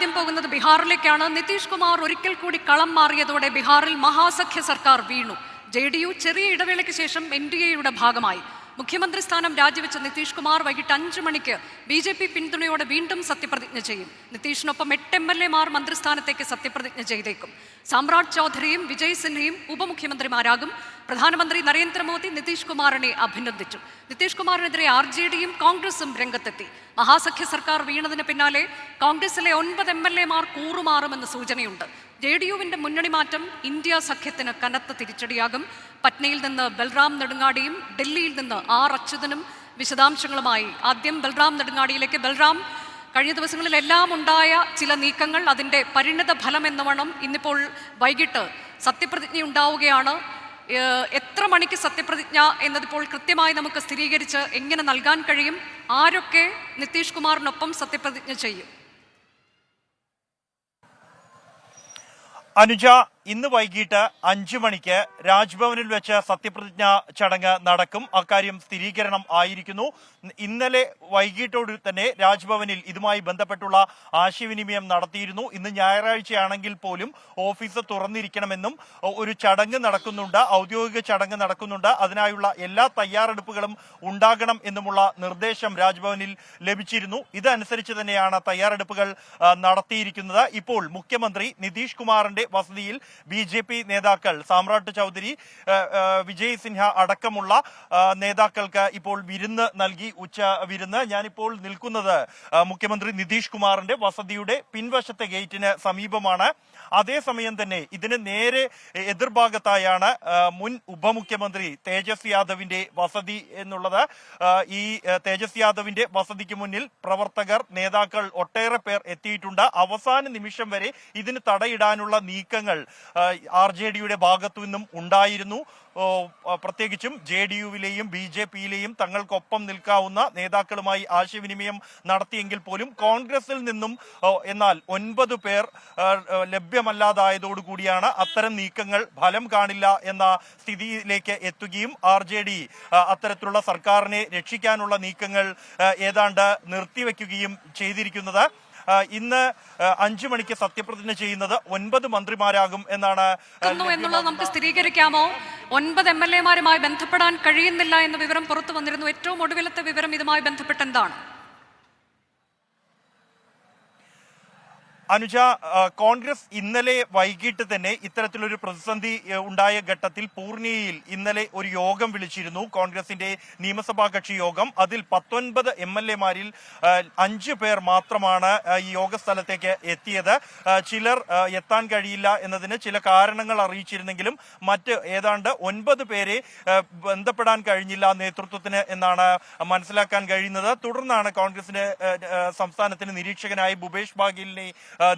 ആദ്യം പോകുന്നത് ബീഹാറിലേക്കാണ്. നിതീഷ് കുമാർ ഒരിക്കൽ കൂടി കളം മാറിയതോടെ ബീഹാറിൽ മഹാസഖ്യ സർക്കാർ വീണു. JDU ചെറിയ ഇടവേളയ്ക്ക് ശേഷം NDAയുടെ ഭാഗമായി. മുഖ്യമന്ത്രി സ്ഥാനം രാജിവെച്ച നിതീഷ് കുമാർ വൈകിട്ട് 5 മണിക്ക് BJP പിന്തുണയോടെ വീണ്ടും സത്യപ്രതിജ്ഞ ചെയ്യും. നിതീഷിനൊപ്പം 8 MLA-മാർ മന്ത്രിസ്ഥാനത്തേക്ക് സത്യപ്രതിജ്ഞ ചെയ്തേക്കും. സാമ്രാട് ചൗധരിയും വിജയ് സിൻഹയും ഉപമുഖ്യമന്ത്രിമാരാകും. പ്രധാനമന്ത്രി നരേന്ദ്രമോദി നിതീഷ് കുമാറിനെ അഭിനന്ദിച്ചു. നിതീഷ് കുമാറിനെതിരെ RJDയും കോൺഗ്രസും രംഗത്തെത്തി. മഹാസഖ്യ സർക്കാർ വീണതിന് പിന്നാലെ കോൺഗ്രസിലെ 9 MLA-മാർ കൂറുമാറുമെന്ന് സൂചനയുണ്ട്. JDUവിന്റെ മുന്നണി മാറ്റം ഇന്ത്യ സഖ്യത്തിന് കനത്ത തിരിച്ചടിയാകും. പട്നയിൽ നിന്ന് ബൽറാം നെടുങ്ങാടിയും ഡൽഹിയിൽ നിന്ന് R അച്യുതനും വിശദാംശങ്ങളുമായി. ആദ്യം ബൽറാം നെടുങ്ങാടിയിലേക്ക്. ബൽറാം, കഴിഞ്ഞ ദിവസങ്ങളിലെല്ലാം ഉണ്ടായ ചില നീക്കങ്ങൾ, അതിൻ്റെ പരിണിത ഫലം എന്നവണ്ണം ഇന്നിപ്പോൾ വൈകിട്ട് സത്യപ്രതിജ്ഞ ഉണ്ടാവുകയാണ്. എത്ര മണിക്ക് സത്യപ്രതിജ്ഞ എന്നതിപ്പോൾ കൃത്യമായി നമുക്ക് സ്ഥിരീകരിച്ച് എങ്ങനെ നൽകാൻ കഴിയും? ആരൊക്കെ നിതീഷ് കുമാറിനൊപ്പം സത്യപ്രതിജ്ഞ ചെയ്യും? അനുജ, ഇന്ന് വൈകിട്ട് 5 മണിക്ക് രാജ്ഭവനിൽ വെച്ച് സത്യപ്രതിജ്ഞ ചടങ്ങ് നടക്കും. അക്കാര്യം സ്ഥിരീകരണം ആയിരിക്കുന്നു. ഇന്നലെ വൈകിട്ടോട് തന്നെ രാജ്ഭവനിൽ ഇതുമായി ബന്ധപ്പെട്ടുള്ള ആശയവിനിമയം നടത്തിയിരുന്നു. ഇന്ന് ഞായറാഴ്ചയാണെങ്കിൽ പോലും ഓഫീസ് തുറന്നിരിക്കണമെന്നും ഒരു ചടങ്ങ് നടക്കുന്നുണ്ട്, ഔദ്യോഗിക ചടങ്ങ് നടക്കുന്നുണ്ട്, അതിനായുള്ള എല്ലാ തയ്യാറെടുപ്പുകളും ഉണ്ടാകണം എന്നുമുള്ള നിർദ്ദേശം രാജ്ഭവനിൽ ലഭിച്ചിരുന്നു. ഇതനുസരിച്ച് തന്നെയാണ് തയ്യാറെടുപ്പുകൾ നടത്തിയിരിക്കുന്നത്. ഇപ്പോൾ മുഖ്യമന്ത്രി നിതീഷ് കുമാറിന്റെ വസതിയിൽ BJP നേതാക്കൾ സാമ്രാട്ട് ചൗധരി, വിജയ് സിൻഹ അടക്കമുള്ള നേതാക്കൾക്ക് ഇപ്പോൾ വിരുന്ന് നൽകി. ഉച്ച വിരുന്ന്. ഞാനിപ്പോൾ നിൽക്കുന്നത് മുഖ്യമന്ത്രി നിതീഷ് കുമാറിന്റെ വസതിയുടെ പിൻവശത്തെ ഗേറ്റിന് സമീപമാണ്. അതേസമയം തന്നെ ഇതിന് നേരെ എതിർഭാഗത്തായാണ് മുൻ ഉപമുഖ്യമന്ത്രി തേജസ് യാദവിന്റെ വസതി എന്നുള്ളത്. ഈ തേജസ് യാദവിന്റെ വസതിക്ക് മുന്നിൽ പ്രവർത്തകർ, നേതാക്കൾ ഒട്ടേറെ പേർ എത്തിയിട്ടുണ്ട്. അവസാന നിമിഷം വരെ ഇതിന് തടയിടാനുള്ള നീക്കങ്ങൾ RJDയുടെ ഭാഗത്തു നിന്നും ഉണ്ടായിരുന്നു. പ്രത്യേകിച്ചും JDUവിലെയും BJPയിലെയും തങ്ങൾക്കൊപ്പം നിൽക്കാവുന്ന നേതാക്കളുമായി ആശയവിനിമയം നടത്തിയെങ്കിൽ പോലും കോൺഗ്രസിൽ നിന്നും എന്നാൽ 9 പേർ ലഭ്യമല്ലാതായതോടുകൂടിയാണ് അത്തരം നീക്കങ്ങൾ ഫലം കാണില്ല എന്ന സ്ഥിതിയിലേക്ക് എത്തുകയും RJD അത്തരത്തിലുള്ള സർക്കാരിനെ രക്ഷിക്കാനുള്ള നീക്കങ്ങൾ ഏതാണ്ട് നിർത്തിവെക്കുകയും ചെയ്തിരിക്കുന്നത്. ഇന്ന് 5 മണിക്ക് സത്യപ്രതിജ്ഞ ചെയ്യുന്നത് 9 മന്ത്രിമാരാകും എന്നാണ് എന്നുള്ളത് നമുക്ക് സ്ഥിരീകരിക്കാമോ? 9 MLA-മാരുമായി ബന്ധപ്പെടാൻ കഴിയുന്നില്ല എന്ന വിവരം പുറത്തു വന്നിരുന്നു. ഏറ്റവും ഒടുവിലത്തെ വിവരം ഇതുമായി ബന്ധപ്പെട്ട് എന്താണ്? അനുജ, കോൺഗ്രസ് ഇന്നലെ വൈകിട്ട് തന്നെ ഇത്തരത്തിലൊരു പ്രതിസന്ധി ഉണ്ടായ ഘട്ടത്തിൽ പൂർണിയയിൽ ഇന്നലെ ഒരു യോഗം വിളിച്ചിരുന്നു. കോൺഗ്രസിന്റെ നിയമസഭാ കക്ഷി യോഗം. അതിൽ 19 MLA-മാരിൽ 5 പേർ മാത്രമാണ് ഈ യോഗസ്ഥലത്തേക്ക് എത്തിയത്. ചിലർ എത്താൻ കഴിയില്ല എന്നതിന് ചില കാരണങ്ങൾ അറിയിച്ചിരുന്നെങ്കിലും മറ്റ് ഏതാണ്ട് 9 പേരെ ബന്ധപ്പെടാൻ കഴിഞ്ഞില്ല നേതൃത്വത്തിന് എന്നാണ് മനസ്സിലാക്കാൻ കഴിയുന്നത്. തുടർന്നാണ് കോൺഗ്രസിന്റെ സംസ്ഥാനത്തിന് നിരീക്ഷകനായി ഭൂപേഷ് ബാഗേലിനെ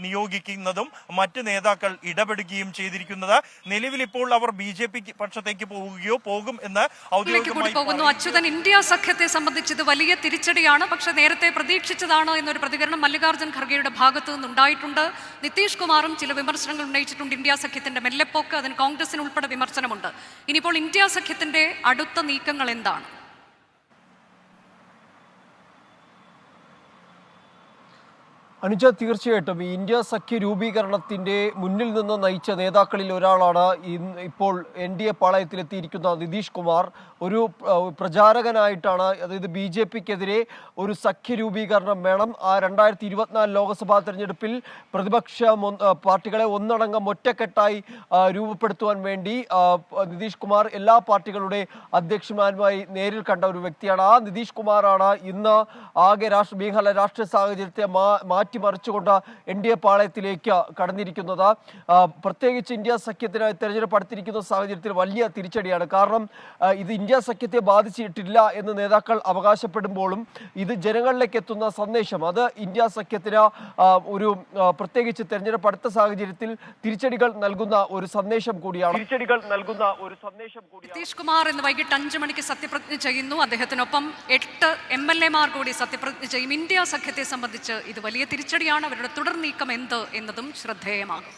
നിയോഗിക്കുന്നതും മറ്റ് നേതാക്കൾ ഇടപെടുകയും ചെയ്തിരിക്കുന്നത്. നിലവിൽ ഇപ്പോൾ അവർ BJP പക്ഷത്തേക്ക് പോകും എന്ന് ഔദ്യോഗികമായി പോകുന്നു. അച്യുതൻ, ഇന്ത്യ സഖ്യത്തെ സംബന്ധിച്ച് ഇത് വലിയ തിരിച്ചടിയാണ്. പക്ഷെ നേരത്തെ പ്രതീക്ഷിച്ചതാണ് എന്നൊരു പ്രതികരണം മല്ലികാർജ്ജുൻ ഖർഗെയുടെ ഭാഗത്തു നിന്നുണ്ടായിട്ടുണ്ട്. നിതീഷ് കുമാറും ചില വിമർശനങ്ങൾ ഉന്നയിച്ചിട്ടുണ്ട്. ഇന്ത്യ സഖ്യത്തിന്റെ മെല്ലെപ്പോക്ക്, അതിന് കോൺഗ്രസിന് ഉൾപ്പെടെ വിമർശനമുണ്ട്. ഇനിയിപ്പോൾ ഇന്ത്യ സഖ്യത്തിന്റെ അടുത്ത നീക്കങ്ങൾ എന്താണ്? അനുജ, തീർച്ചയായിട്ടും ഈ ഇന്ത്യ സഖ്യ രൂപീകരണത്തിന്റെ മുന്നിൽ നിന്ന് നയിച്ച നേതാക്കളിൽ ഒരാളാണ് ഇപ്പോൾ NDA പാളയത്തിലെത്തിയിരിക്കുന്ന നിതീഷ് കുമാർ. ഒരു പ്രചാരകനായിട്ടാണ്, അതായത് BJPക്കെതിരെ ഒരു സഖ്യ രൂപീകരണം വേണം. ആ 2024 ലോക്സഭാ തെരഞ്ഞെടുപ്പിൽ പ്രതിപക്ഷ പാർട്ടികളെ ഒന്നടങ്കം ഒറ്റക്കെട്ടായി രൂപപ്പെടുത്തുവാൻ വേണ്ടി നിതീഷ് കുമാർ എല്ലാ പാർട്ടികളുടെ അധ്യക്ഷന്മാരുമായി നേരിൽ കണ്ട ഒരു വ്യക്തിയാണ്. ആ നിതീഷ് കുമാറാണ് ഇന്ന് ആകെ മേഘാലയ രാഷ്ട്രീയ സാഹചര്യത്തെ മാറ്റിമറിച്ചുകൊണ്ട് NDA പാളയത്തിലേക്ക് കടന്നിരിക്കുന്നത്. പ്രത്യേകിച്ച് ഇന്ത്യ സഖ്യത്തിന് തെരഞ്ഞെടുപ്പ് അടുത്തിരിക്കുന്ന സാഹചര്യത്തിൽ വലിയ തിരിച്ചടിയാണ്. കാരണം ഇത് ഇന്ത്യ സഖ്യത്തെ ബാധിച്ചിട്ടില്ല എന്ന് നേതാക്കൾ അവകാശപ്പെടുമ്പോഴും ഇത് ജനങ്ങളിലേക്ക് എത്തുന്ന സന്ദേശം, അത് ഇന്ത്യ സഖ്യത്തിന് ഒരു പ്രത്യേകിച്ച് തെരഞ്ഞെടുപ്പ് അടുത്ത സാഹചര്യത്തിൽ തിരിച്ചടികൾ നൽകുന്ന ഒരു സന്ദേശം കൂടിയാണ്. നിതീഷ് കുമാർ ഇന്ന് വൈകിട്ട് 5 മണിക്ക് സത്യപ്രതിജ്ഞ ചെയ്യുന്നു. അദ്ദേഹത്തിനൊപ്പം 8 MLA-മാർ കൂടി സത്യപ്രതിജ്ഞ ചെയ്യും. ഇന്ത്യ സഖ്യത്തെ സംബന്ധിച്ച് ഇത് വലിയ തിരിച്ചടിയാണ്. അവരുടെ തുടർ നീക്കം എന്ത് എന്നതും ശ്രദ്ധേയമാകും.